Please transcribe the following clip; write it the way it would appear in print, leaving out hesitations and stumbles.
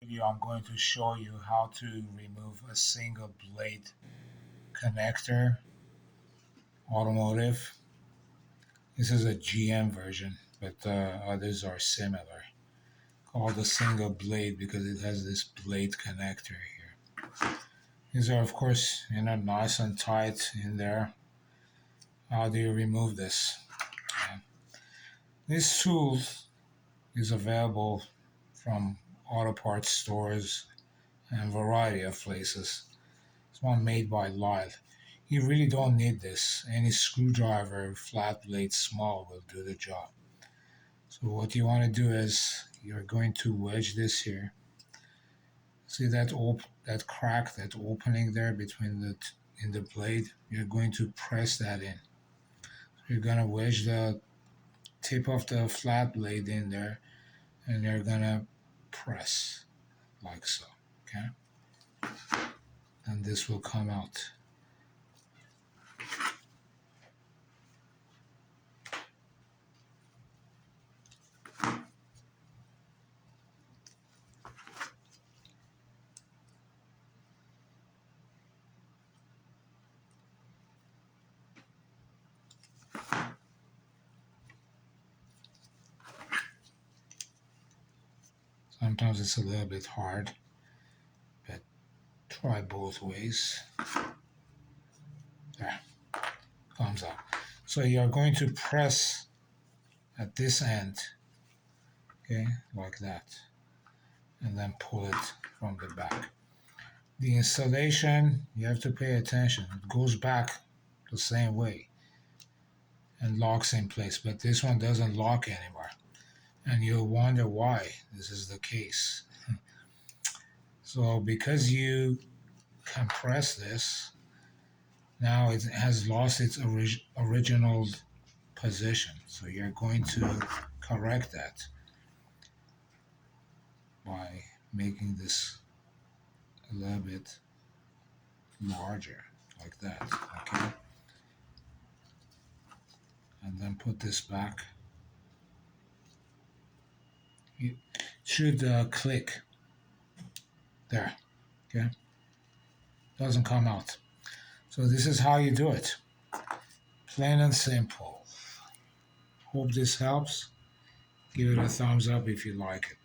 Video I'm going to show you how to remove a single blade connector. Automotive. This is a GM version, but others are similar. Called a single blade because it has this blade connector here. These are, of course, nice and tight in there. How do you remove this? Yeah. This tool is available from auto parts stores and a variety of places. It's one made by Lyle. You really don't need this. Any screwdriver, flat blade, small will do the job. So what you want to do is you're going to wedge this here. See that crack, that opening there between in the blade? You're going to press that in. So you're going to wedge the tip of the flat blade in there, and you're going to press like so. Okay? And this will come out. Sometimes it's a little bit hard, but try both ways. There, comes out. So you're going to press at this end, okay, like that, and then pull it from the back. The installation, you have to pay attention. It goes back the same way and locks in place, but this one doesn't lock anymore. And you'll wonder why this is the case. So because you compress this, now it has lost its original position. So you're going to correct that by making this a little bit larger, like that, okay? And then put this back. It should click there, okay? Doesn't come out. So this is how you do it. Plain and simple. Hope this helps. Give it a thumbs up if you like it.